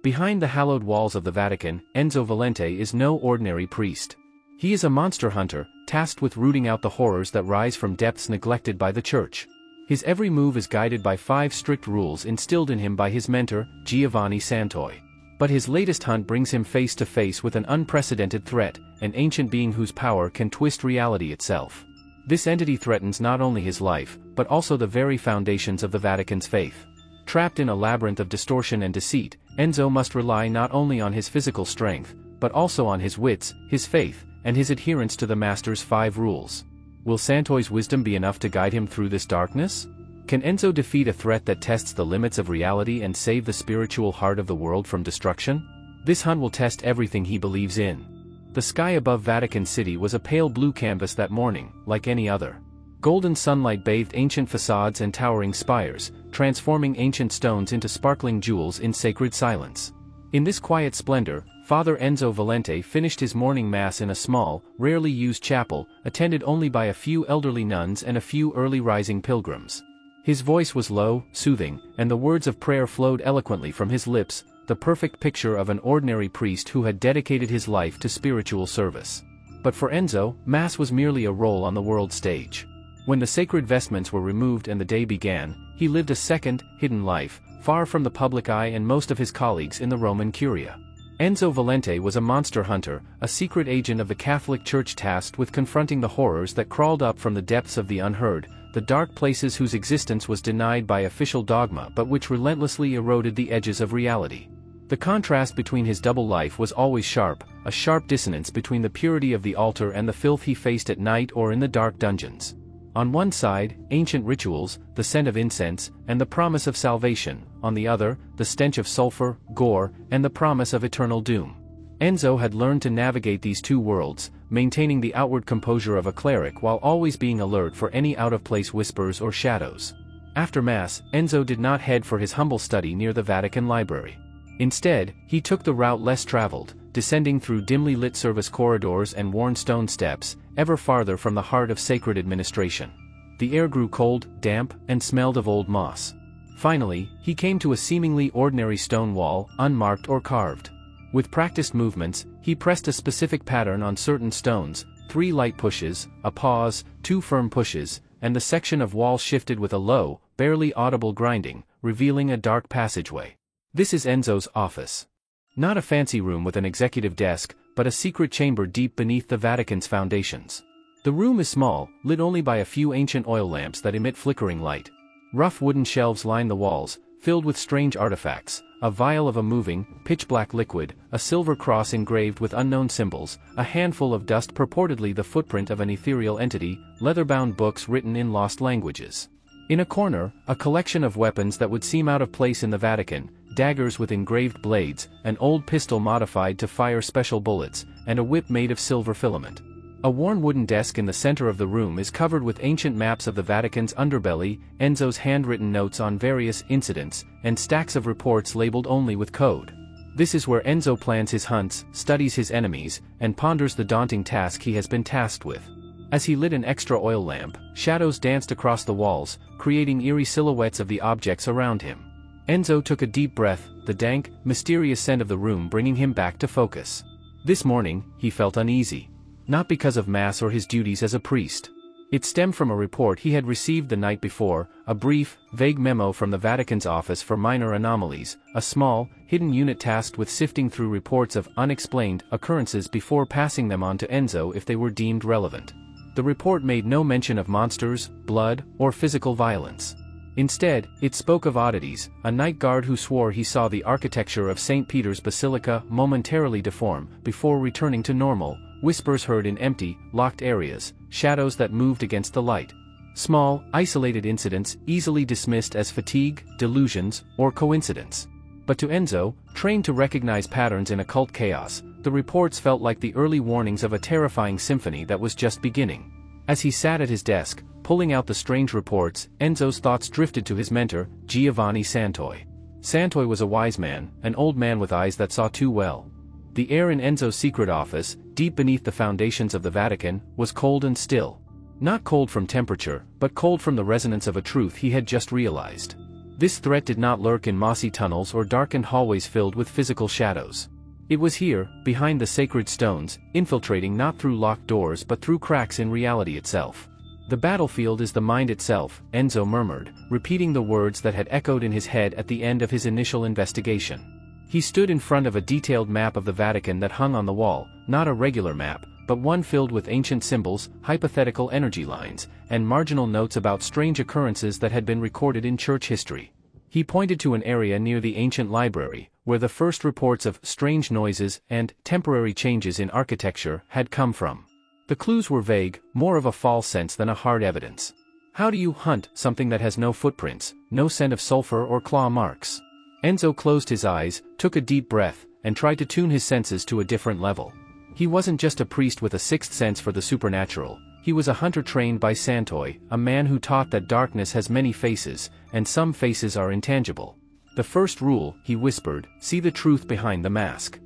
Behind the hallowed walls of the Vatican, Enzo Valente is no ordinary priest. He is a monster hunter, tasked with rooting out the horrors that rise from depths neglected by the Church. His every move is guided by 5 strict rules instilled in him by his mentor, Giovanni Santoi. But his latest hunt brings him face to face with an unprecedented threat, an ancient being whose power can twist reality itself. This entity threatens not only his life, but also the very foundations of the Vatican's faith. Trapped in a labyrinth of distortion and deceit, Enzo must rely not only on his physical strength, but also on his wits, his faith, and his adherence to the Master's 5 rules. Will Santoi's wisdom be enough to guide him through this darkness? Can Enzo defeat a threat that tests the limits of reality and save the spiritual heart of the world from destruction? This hunt will test everything he believes in. The sky above Vatican City was a pale blue canvas that morning, like any other. Golden sunlight bathed ancient facades and towering spires, transforming ancient stones into sparkling jewels in sacred silence. In this quiet splendor, Father Enzo Valente finished his morning mass in a small, rarely used chapel, attended only by a few elderly nuns and a few early rising pilgrims. His voice was low, soothing, and the words of prayer flowed eloquently from his lips, the perfect picture of an ordinary priest who had dedicated his life to spiritual service. But for Enzo, Mass was merely a role on the world stage. When the sacred vestments were removed and the day began, he lived a second, hidden life, far from the public eye and most of his colleagues in the Roman Curia. Enzo Valente was a monster hunter, a secret agent of the Catholic Church tasked with confronting the horrors that crawled up from the depths of the unheard, the dark places whose existence was denied by official dogma but which relentlessly eroded the edges of reality. The contrast between his double life was always sharp, a sharp dissonance between the purity of the altar and the filth he faced at night or in the dark dungeons. On one side, ancient rituals, the scent of incense, and the promise of salvation; on the other, the stench of sulfur, gore, and the promise of eternal doom. Enzo had learned to navigate these two worlds, maintaining the outward composure of a cleric while always being alert for any out-of-place whispers or shadows. After Mass, Enzo did not head for his humble study near the Vatican Library. Instead, he took the route less traveled, descending through dimly lit service corridors and worn stone steps, ever farther from the heart of sacred administration. The air grew cold, damp, and smelled of old moss. Finally, he came to a seemingly ordinary stone wall, unmarked or carved. With practiced movements, he pressed a specific pattern on certain stones, 3 light pushes, a pause, 2 firm pushes, and the section of wall shifted with a low, barely audible grinding, revealing a dark passageway. This is Enzo's office. Not a fancy room with an executive desk, but a secret chamber deep beneath the Vatican's foundations. The room is small, lit only by a few ancient oil lamps that emit flickering light. Rough wooden shelves line the walls, filled with strange artifacts, a vial of a moving, pitch-black liquid, a silver cross engraved with unknown symbols, a handful of dust purportedly the footprint of an ethereal entity, leather-bound books written in lost languages. In a corner, a collection of weapons that would seem out of place in the Vatican, daggers with engraved blades, an old pistol modified to fire special bullets, and a whip made of silver filament. A worn wooden desk in the center of the room is covered with ancient maps of the Vatican's underbelly, Enzo's handwritten notes on various incidents, and stacks of reports labeled only with code. This is where Enzo plans his hunts, studies his enemies, and ponders the daunting task he has been tasked with. As he lit an extra oil lamp, shadows danced across the walls, creating eerie silhouettes of the objects around him. Enzo took a deep breath, the dank, mysterious scent of the room bringing him back to focus. This morning, he felt uneasy. Not because of Mass or his duties as a priest. It stemmed from a report he had received the night before, a brief, vague memo from the Vatican's Office for Minor Anomalies, a small, hidden unit tasked with sifting through reports of unexplained occurrences before passing them on to Enzo if they were deemed relevant. The report made no mention of monsters, blood, or physical violence. Instead, it spoke of oddities, a night guard who swore he saw the architecture of St. Peter's Basilica momentarily deform before returning to normal, whispers heard in empty, locked areas, shadows that moved against the light. Small, isolated incidents easily dismissed as fatigue, delusions, or coincidence. But to Enzo, trained to recognize patterns in occult chaos, the reports felt like the early warnings of a terrifying symphony that was just beginning. As he sat at his desk, pulling out the strange reports, Enzo's thoughts drifted to his mentor, Giovanni Santoi. Santoi was a wise man, an old man with eyes that saw too well. The air in Enzo's secret office, deep beneath the foundations of the Vatican, was cold and still. Not cold from temperature, but cold from the resonance of a truth he had just realized. This threat did not lurk in mossy tunnels or darkened hallways filled with physical shadows. It was here, behind the sacred stones, infiltrating not through locked doors but through cracks in reality itself. The battlefield is the mind itself, Enzo murmured, repeating the words that had echoed in his head at the end of his initial investigation. He stood in front of a detailed map of the Vatican that hung on the wall, not a regular map, but one filled with ancient symbols, hypothetical energy lines, and marginal notes about strange occurrences that had been recorded in church history. He pointed to an area near the ancient library, where the first reports of strange noises and temporary changes in architecture had come from. The clues were vague, more of a false sense than a hard evidence. How do you hunt something that has no footprints, no scent of sulfur or claw marks? Enzo closed his eyes, took a deep breath, and tried to tune his senses to a different level. He wasn't just a priest with a sixth sense for the supernatural, he was a hunter trained by Santoi, a man who taught that darkness has many faces, and some faces are intangible. The first rule, he whispered, see the truth behind the mask.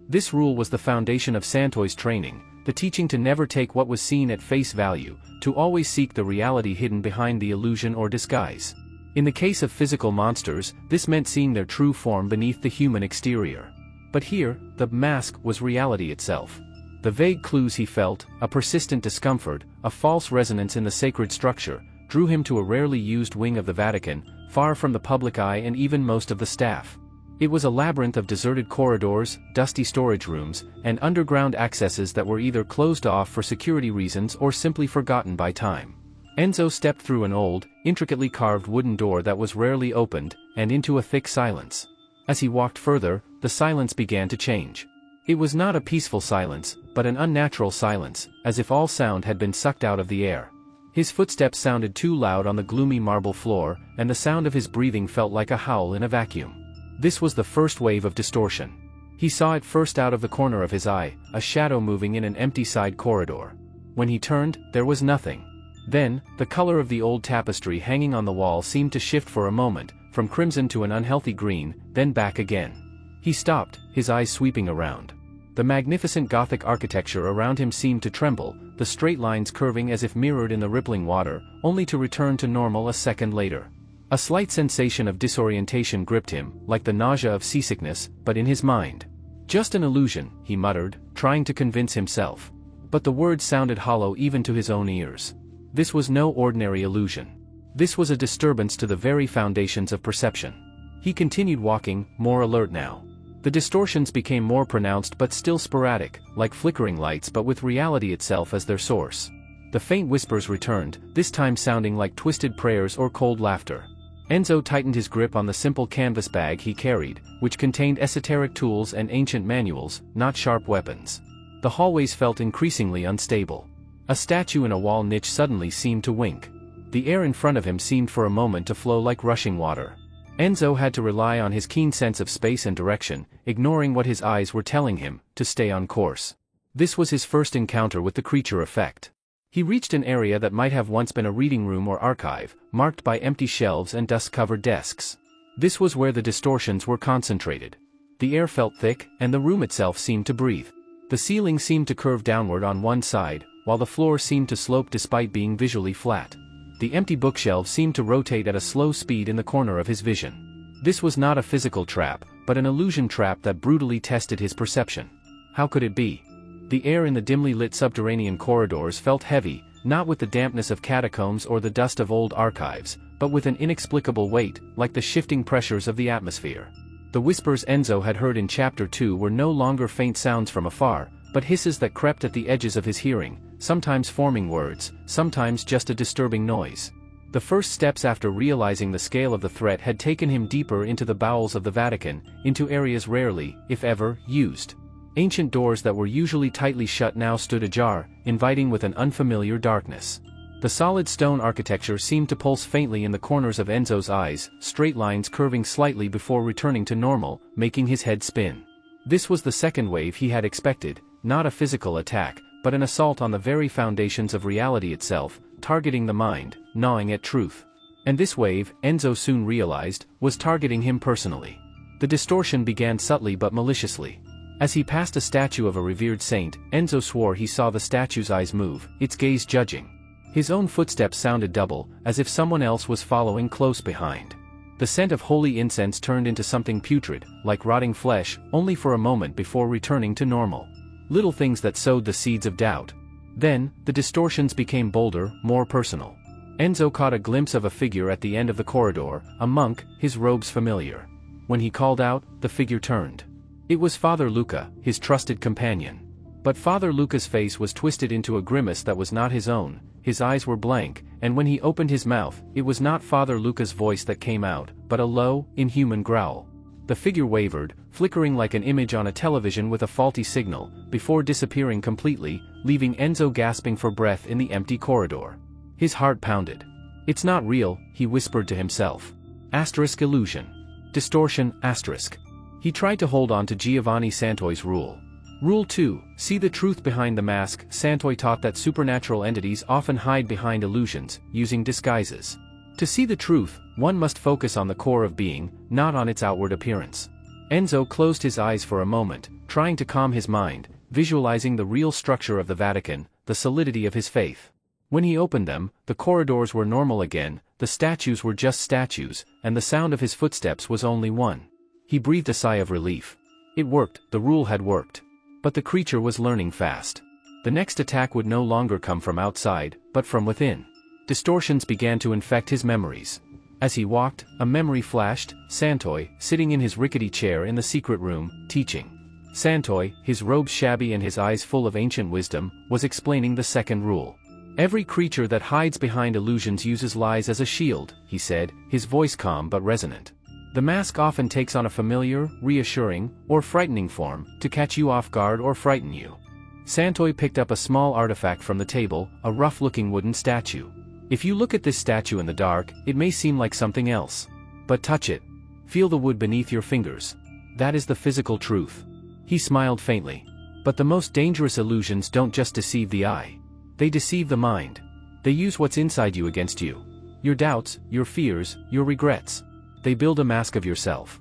This rule was the foundation of Santoi's training, the teaching to never take what was seen at face value, to always seek the reality hidden behind the illusion or disguise. In the case of physical monsters, this meant seeing their true form beneath the human exterior. But here, the mask was reality itself. The vague clues he felt, a persistent discomfort, a false resonance in the sacred structure, drew him to a rarely used wing of the Vatican, far from the public eye and even most of the staff. It was a labyrinth of deserted corridors, dusty storage rooms, and underground accesses that were either closed off for security reasons or simply forgotten by time. Enzo stepped through an old, intricately carved wooden door that was rarely opened, and into a thick silence. As he walked further, the silence began to change. It was not a peaceful silence, but an unnatural silence, as if all sound had been sucked out of the air. His footsteps sounded too loud on the gloomy marble floor, and the sound of his breathing felt like a howl in a vacuum. This was the first wave of distortion. He saw it first out of the corner of his eye, a shadow moving in an empty side corridor. When he turned, there was nothing. Then, the color of the old tapestry hanging on the wall seemed to shift for a moment, from crimson to an unhealthy green, then back again. He stopped, his eyes sweeping around. The magnificent Gothic architecture around him seemed to tremble, the straight lines curving as if mirrored in the rippling water, only to return to normal a second later. A slight sensation of disorientation gripped him, like the nausea of seasickness, but in his mind. Just an illusion, he muttered, trying to convince himself. But the words sounded hollow even to his own ears. This was no ordinary illusion. This was a disturbance to the very foundations of perception. He continued walking, more alert now. The distortions became more pronounced but still sporadic, like flickering lights but with reality itself as their source. The faint whispers returned, this time sounding like twisted prayers or cold laughter. Enzo tightened his grip on the simple canvas bag he carried, which contained esoteric tools and ancient manuals, not sharp weapons. The hallways felt increasingly unstable. A statue in a wall niche suddenly seemed to wink. The air in front of him seemed for a moment to flow like rushing water. Enzo had to rely on his keen sense of space and direction, ignoring what his eyes were telling him, to stay on course. This was his first encounter with the creature effect. He reached an area that might have once been a reading room or archive, marked by empty shelves and dust-covered desks. This was where the distortions were concentrated. The air felt thick, and the room itself seemed to breathe. The ceiling seemed to curve downward on one side, while the floor seemed to slope despite being visually flat. The empty bookshelves seemed to rotate at a slow speed in the corner of his vision. This was not a physical trap, but an illusion trap that brutally tested his perception. How could it be? The air in the dimly lit subterranean corridors felt heavy, not with the dampness of catacombs or the dust of old archives, but with an inexplicable weight, like the shifting pressures of the atmosphere. The whispers Enzo had heard in Chapter 2 were no longer faint sounds from afar, but hisses that crept at the edges of his hearing, sometimes forming words, sometimes just a disturbing noise. The first steps after realizing the scale of the threat had taken him deeper into the bowels of the Vatican, into areas rarely, if ever, used. Ancient doors that were usually tightly shut now stood ajar, inviting with an unfamiliar darkness. The solid stone architecture seemed to pulse faintly in the corners of Enzo's eyes, straight lines curving slightly before returning to normal, making his head spin. This was the second wave he had expected, not a physical attack, but an assault on the very foundations of reality itself, targeting the mind, gnawing at truth. And this wave, Enzo soon realized, was targeting him personally. The distortion began subtly but maliciously. As he passed a statue of a revered saint, Enzo swore he saw the statue's eyes move, its gaze judging. His own footsteps sounded double, as if someone else was following close behind. The scent of holy incense turned into something putrid, like rotting flesh, only for a moment before returning to normal. Little things that sowed the seeds of doubt. Then, the distortions became bolder, more personal. Enzo caught a glimpse of a figure at the end of the corridor, a monk, his robes familiar. When he called out, the figure turned. It was Father Luca, his trusted companion. But Father Luca's face was twisted into a grimace that was not his own, his eyes were blank, and when he opened his mouth, it was not Father Luca's voice that came out, but a low, inhuman growl. The figure wavered, flickering like an image on a television with a faulty signal, before disappearing completely, leaving Enzo gasping for breath in the empty corridor. His heart pounded. "It's not real," he whispered to himself. Asterisk illusion. Distortion, asterisk. He tried to hold on to Giovanni Santoi's rule. Rule 2, see the truth behind the mask. Santoi taught that supernatural entities often hide behind illusions, using disguises. To see the truth, one must focus on the core of being, not on its outward appearance. Enzo closed his eyes for a moment, trying to calm his mind, visualizing the real structure of the Vatican, the solidity of his faith. When he opened them, the corridors were normal again, the statues were just statues, and the sound of his footsteps was only one. He breathed a sigh of relief. It worked, the rule had worked. But the creature was learning fast. The next attack would no longer come from outside, but from within. Distortions began to infect his memories. As he walked, a memory flashed, Santoi, sitting in his rickety chair in the secret room, teaching. Santoi, his robes shabby and his eyes full of ancient wisdom, was explaining the second rule. Every creature that hides behind illusions uses lies as a shield, he said, his voice calm but resonant. The mask often takes on a familiar, reassuring, or frightening form, to catch you off guard or frighten you. Santoi picked up a small artifact from the table, a rough-looking wooden statue. If you look at this statue in the dark, it may seem like something else. But touch it. Feel the wood beneath your fingers. That is the physical truth. He smiled faintly. But the most dangerous illusions don't just deceive the eye. They deceive the mind. They use what's inside you against you. Your doubts, your fears, your regrets. They build a mask of yourself.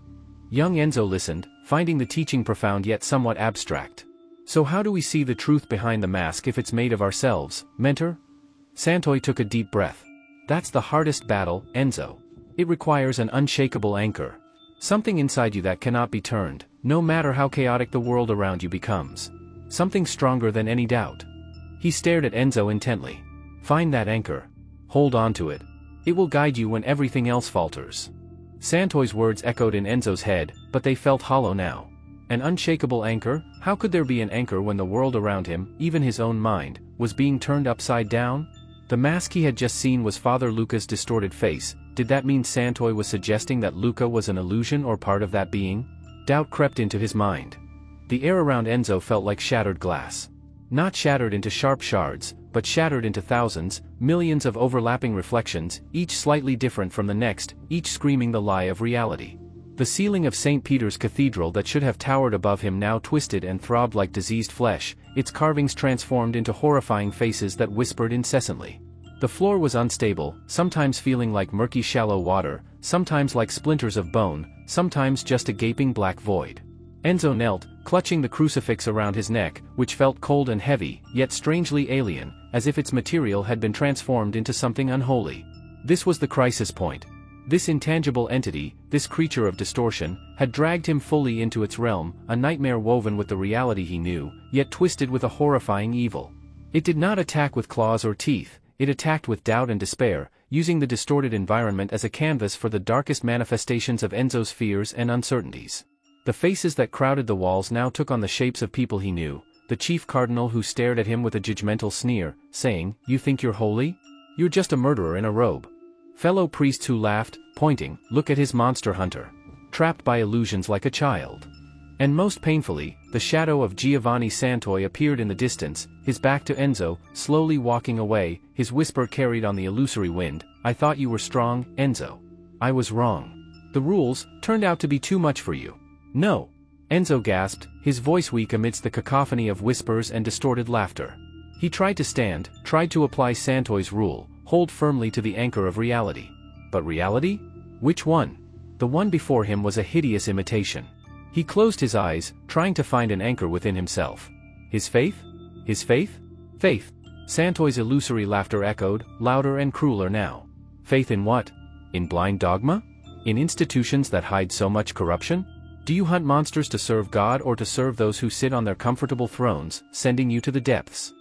Young Enzo listened, finding the teaching profound yet somewhat abstract. So how do we see the truth behind the mask if it's made of ourselves, mentor? Santoi took a deep breath. That's the hardest battle, Enzo. It requires an unshakable anchor. Something inside you that cannot be turned, no matter how chaotic the world around you becomes. Something stronger than any doubt. He stared at Enzo intently. Find that anchor. Hold on to it. It will guide you when everything else falters. Santoi's words echoed in Enzo's head, but they felt hollow now. An unshakable anchor? How could there be an anchor when the world around him, even his own mind, was being turned upside down? The mask he had just seen was Father Luca's distorted face. Did that mean Santoi was suggesting that Luca was an illusion or part of that being? Doubt crept into his mind. The air around Enzo felt like shattered glass. Not shattered into sharp shards, but shattered into thousands, millions of overlapping reflections, each slightly different from the next, each screaming the lie of reality. The ceiling of St. Peter's Cathedral that should have towered above him now twisted and throbbed like diseased flesh, its carvings transformed into horrifying faces that whispered incessantly. The floor was unstable, sometimes feeling like murky shallow water, sometimes like splinters of bone, sometimes just a gaping black void. Enzo knelt, clutching the crucifix around his neck, which felt cold and heavy, yet strangely alien, as if its material had been transformed into something unholy. This was the crisis point. This intangible entity, this creature of distortion, had dragged him fully into its realm, a nightmare woven with the reality he knew, yet twisted with a horrifying evil. It did not attack with claws or teeth, it attacked with doubt and despair, using the distorted environment as a canvas for the darkest manifestations of Enzo's fears and uncertainties. The faces that crowded the walls now took on the shapes of people he knew, the chief cardinal who stared at him with a judgmental sneer, saying, "You think you're holy? You're just a murderer in a robe." Fellow priests who laughed, pointing, "Look at his monster hunter. Trapped by illusions like a child." And most painfully, the shadow of Giovanni Santoi appeared in the distance, his back to Enzo, slowly walking away, his whisper carried on the illusory wind, "I thought you were strong, Enzo. I was wrong. The rules turned out to be too much for you." "No." Enzo gasped, his voice weak amidst the cacophony of whispers and distorted laughter. He tried to stand, tried to apply Santoi's rule, hold firmly to the anchor of reality. But reality? Which one? The one before him was a hideous imitation. He closed his eyes, trying to find an anchor within himself. His faith? His faith? Faith. Santoi's illusory laughter echoed, louder and crueler now. Faith in what? In blind dogma? In institutions that hide so much corruption? Do you hunt monsters to serve God or to serve those who sit on their comfortable thrones, sending you to the depths?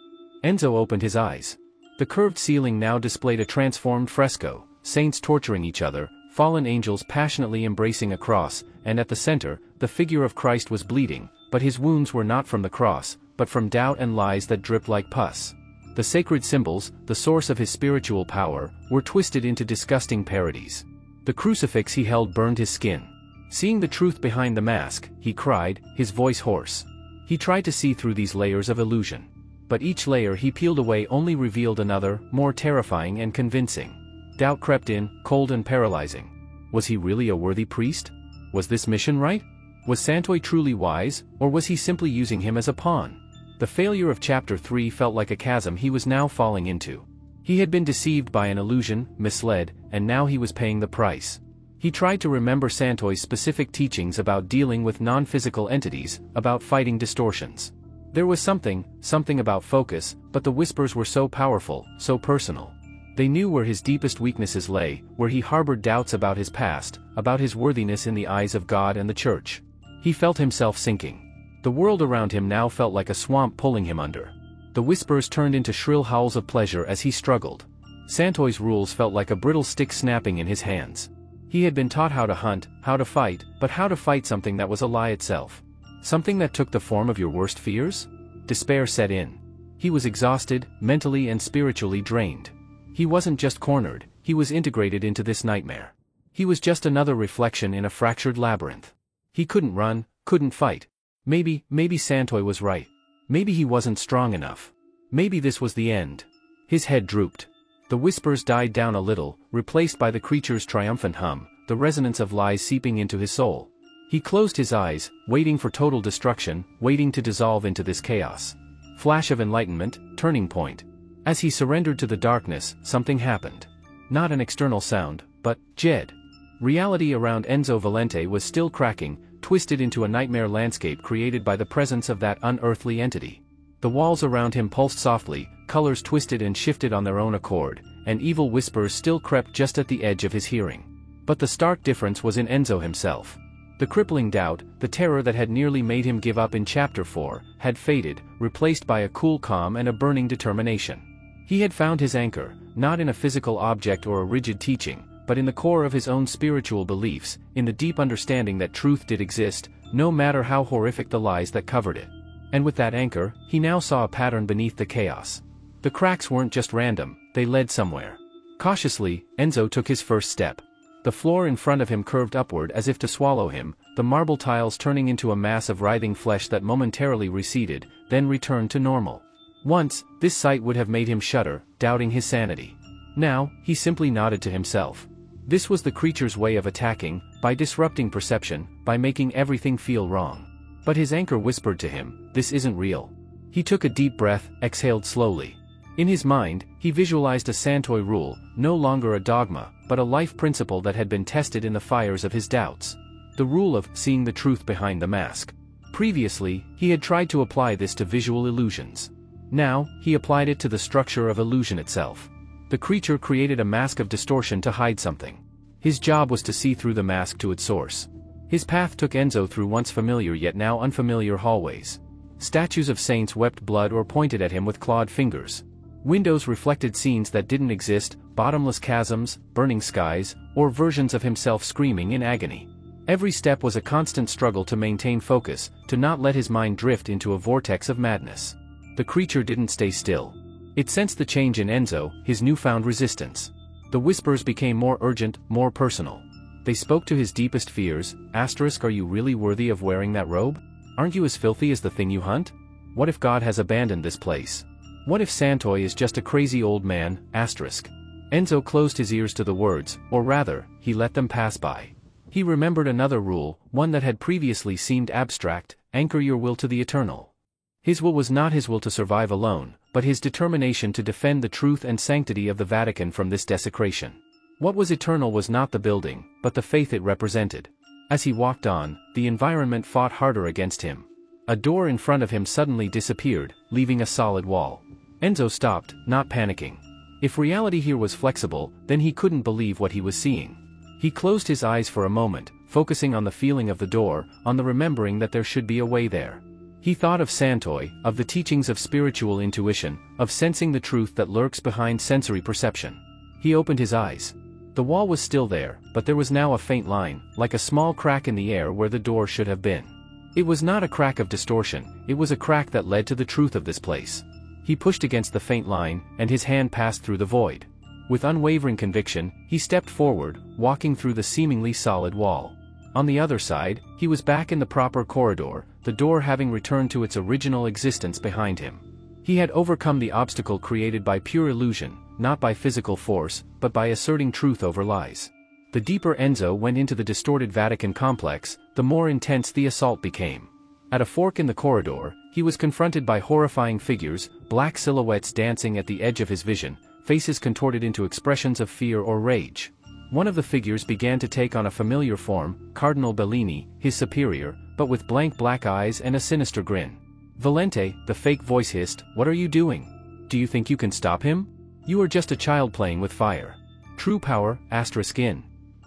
Enzo opened his eyes. The curved ceiling now displayed a transformed fresco, saints torturing each other, fallen angels passionately embracing a cross, and at the center, the figure of Christ was bleeding, but his wounds were not from the cross, but from doubt and lies that dripped like pus. The sacred symbols, the source of his spiritual power, were twisted into disgusting parodies. The crucifix he held burned his skin. Seeing the truth behind the mask, he cried, his voice hoarse. He tried to see through these layers of illusion. But each layer he peeled away only revealed another, more terrifying and convincing. Doubt crept in, cold and paralyzing. Was he really a worthy priest? Was this mission right? Was Santoi truly wise, or was he simply using him as a pawn? The failure of Chapter 3 felt like a chasm he was now falling into. He had been deceived by an illusion, misled, and now he was paying the price. He tried to remember Santoi's specific teachings about dealing with non-physical entities, about fighting distortions. There was something about focus, but the whispers were so powerful, so personal. They knew where his deepest weaknesses lay, where he harbored doubts about his past, about his worthiness in the eyes of God and the Church. He felt himself sinking. The world around him now felt like a swamp pulling him under. The whispers turned into shrill howls of pleasure as he struggled. Santoi's rules felt like a brittle stick snapping in his hands. He had been taught how to hunt, how to fight, but how to fight something that was a lie itself. Something that took the form of your worst fears? Despair set in. He was exhausted, mentally and spiritually drained. He wasn't just cornered, he was integrated into this nightmare. He was just another reflection in a fractured labyrinth. He couldn't run, couldn't fight. Maybe Santoi was right. Maybe he wasn't strong enough. Maybe this was the end. His head drooped. The whispers died down a little, replaced by the creature's triumphant hum, the resonance of lies seeping into his soul. He closed his eyes, waiting for total destruction, waiting to dissolve into this chaos. Flash of enlightenment, turning point. As he surrendered to the darkness, something happened. Not an external sound, but Jed. Reality around Enzo Valente was still cracking, twisted into a nightmare landscape created by the presence of that unearthly entity. The walls around him pulsed softly, colors twisted and shifted on their own accord, and evil whispers still crept just at the edge of his hearing. But the stark difference was in Enzo himself. The crippling doubt, the terror that had nearly made him give up in Chapter 4, had faded, replaced by a cool calm and a burning determination. He had found his anchor, not in a physical object or a rigid teaching, but in the core of his own spiritual beliefs, in the deep understanding that truth did exist, no matter how horrific the lies that covered it. And with that anchor, he now saw a pattern beneath the chaos. The cracks weren't just random, they led somewhere. Cautiously, Enzo took his first step. The floor in front of him curved upward as if to swallow him, the marble tiles turning into a mass of writhing flesh that momentarily receded, then returned to normal. Once, this sight would have made him shudder, doubting his sanity. Now, he simply nodded to himself. This was the creature's way of attacking, by disrupting perception, by making everything feel wrong. But his anchor whispered to him, this isn't real. He took a deep breath, exhaled slowly. In his mind, he visualized a Santoi rule, no longer a dogma, but a life principle that had been tested in the fires of his doubts. The rule of seeing the truth behind the mask. Previously, he had tried to apply this to visual illusions. Now, he applied it to the structure of illusion itself. The creature created a mask of distortion to hide something. His job was to see through the mask to its source. His path took Enzo through once familiar yet now unfamiliar hallways. Statues of saints wept blood or pointed at him with clawed fingers. Windows reflected scenes that didn't exist, bottomless chasms, burning skies, or versions of himself screaming in agony. Every step was a constant struggle to maintain focus, to not let his mind drift into a vortex of madness. The creature didn't stay still. It sensed the change in Enzo, his newfound resistance. The whispers became more urgent, more personal. They spoke to his deepest fears. Are you really worthy of wearing that robe? Aren't you as filthy as the thing you hunt? What if God has abandoned this place? What if Santoi is just a crazy old man? Enzo closed his ears to the words, or rather, he let them pass by. He remembered another rule, one that had previously seemed abstract: anchor your will to the eternal. His will was not his will to survive alone, but his determination to defend the truth and sanctity of the Vatican from this desecration. What was eternal was not the building, but the faith it represented. As he walked on, the environment fought harder against him. A door in front of him suddenly disappeared, leaving a solid wall. Enzo stopped, not panicking. If reality here was flexible, then he couldn't believe what he was seeing. He closed his eyes for a moment, focusing on the feeling of the door, on the remembering that there should be a way there. He thought of Santoi, of the teachings of spiritual intuition, of sensing the truth that lurks behind sensory perception. He opened his eyes. The wall was still there, but there was now a faint line, like a small crack in the air where the door should have been. It was not a crack of distortion, it was a crack that led to the truth of this place. He pushed against the faint line, and his hand passed through the void. With unwavering conviction, he stepped forward, walking through the seemingly solid wall. On the other side, he was back in the proper corridor, the door having returned to its original existence behind him. He had overcome the obstacle created by pure illusion, not by physical force, but by asserting truth over lies. The deeper Enzo went into the distorted Vatican complex, the more intense the assault became. At a fork in the corridor, he was confronted by horrifying figures, black silhouettes dancing at the edge of his vision, faces contorted into expressions of fear or rage. One of the figures began to take on a familiar form, Cardinal Bellini, his superior, but with blank black eyes and a sinister grin. "Valente," the fake voice hissed, "what are you doing? Do you think you can stop him? You are just a child playing with fire." True power, *in.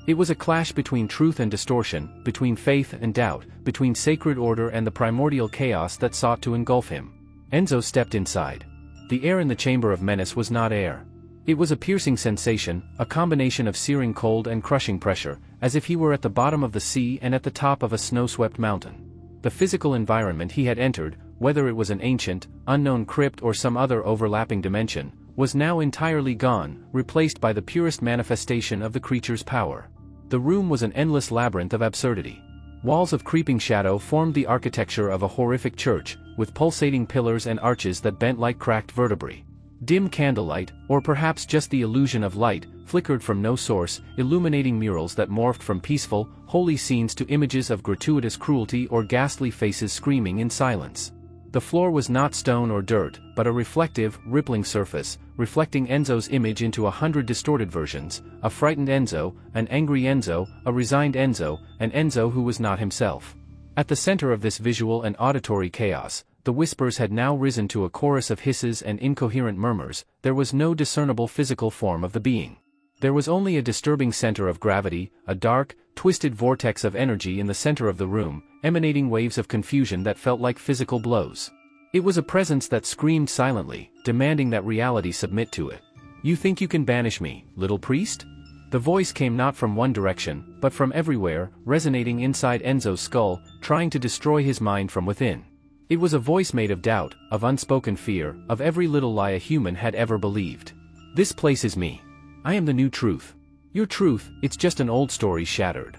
It was a clash between truth and distortion, between faith and doubt, between sacred order and the primordial chaos that sought to engulf him. Enzo stepped inside. The air in the chamber of menace was not air. It was a piercing sensation, a combination of searing cold and crushing pressure, as if he were at the bottom of the sea and at the top of a snow-swept mountain. The physical environment he had entered, whether it was an ancient, unknown crypt or some other overlapping dimension, was now entirely gone, replaced by the purest manifestation of the creature's power. The room was an endless labyrinth of absurdity. Walls of creeping shadow formed the architecture of a horrific church, with pulsating pillars and arches that bent like cracked vertebrae. Dim candlelight, or perhaps just the illusion of light, flickered from no source, illuminating murals that morphed from peaceful, holy scenes to images of gratuitous cruelty or ghastly faces screaming in silence. The floor was not stone or dirt, but a reflective, rippling surface, reflecting Enzo's image into 100 distorted versions, a frightened Enzo, an angry Enzo, a resigned Enzo, an Enzo who was not himself. At the center of this visual and auditory chaos, the whispers had now risen to a chorus of hisses and incoherent murmurs. There was no discernible physical form of the being. There was only a disturbing center of gravity, a dark, twisted vortex of energy in the center of the room, emanating waves of confusion that felt like physical blows. It was a presence that screamed silently, demanding that reality submit to it. "You think you can banish me, little priest?" The voice came not from one direction, but from everywhere, resonating inside Enzo's skull, trying to destroy his mind from within. It was a voice made of doubt, of unspoken fear, of every little lie a human had ever believed. "This place is me. I am the new truth. Your truth, it's just an old story shattered."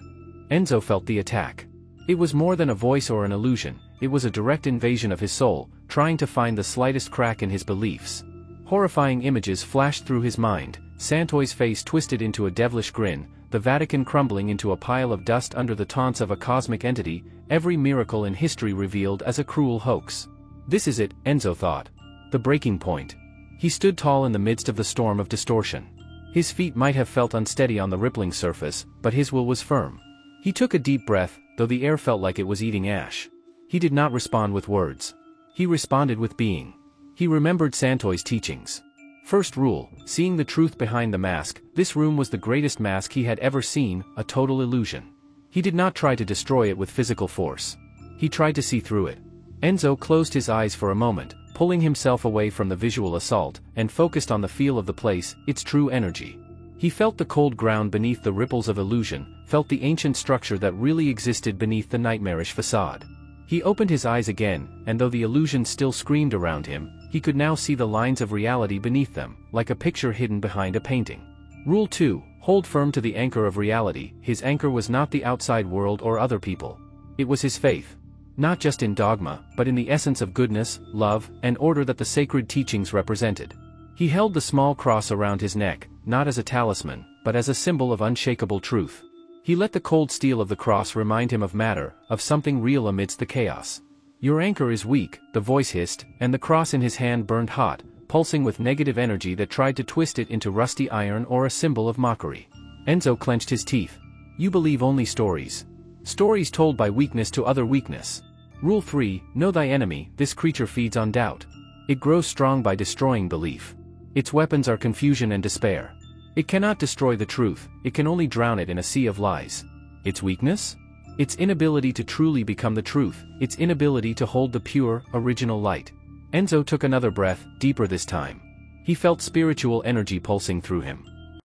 Enzo felt the attack. It was more than a voice or an illusion, it was a direct invasion of his soul, trying to find the slightest crack in his beliefs. Horrifying images flashed through his mind, Santoi's face twisted into a devilish grin, the Vatican crumbling into a pile of dust under the taunts of a cosmic entity, every miracle in history revealed as a cruel hoax. This is it, Enzo thought. The breaking point. He stood tall in the midst of the storm of distortion. His feet might have felt unsteady on the rippling surface, but his will was firm. He took a deep breath, though the air felt like it was eating ash. He did not respond with words. He responded with being. He remembered Santoi's teachings. First rule, seeing the truth behind the mask. This room was the greatest mask he had ever seen, a total illusion. He did not try to destroy it with physical force. He tried to see through it. Enzo closed his eyes for a moment, pulling himself away from the visual assault, and focused on the feel of the place, its true energy. He felt the cold ground beneath the ripples of illusion, felt the ancient structure that really existed beneath the nightmarish facade. He opened his eyes again, and though the illusion still screamed around him, he could now see the lines of reality beneath them, like a picture hidden behind a painting. Rule 2. Hold firm to the anchor of reality. His anchor was not the outside world or other people. It was his faith. Not just in dogma, but in the essence of goodness, love, and order that the sacred teachings represented. He held the small cross around his neck, not as a talisman, but as a symbol of unshakable truth. He let the cold steel of the cross remind him of matter, of something real amidst the chaos. "Your anchor is weak," the voice hissed, and the cross in his hand burned hot, pulsing with negative energy that tried to twist it into rusty iron or a symbol of mockery. Enzo clenched his teeth. "You believe only stories. Stories told by weakness to other weakness. Rule 3, know thy enemy. This creature feeds on doubt. It grows strong by destroying belief. Its weapons are confusion and despair. It cannot destroy the truth, it can only drown it in a sea of lies. Its weakness? Its inability to truly become the truth, its inability to hold the pure, original light. Enzo took another breath, deeper this time. He felt spiritual energy pulsing through him.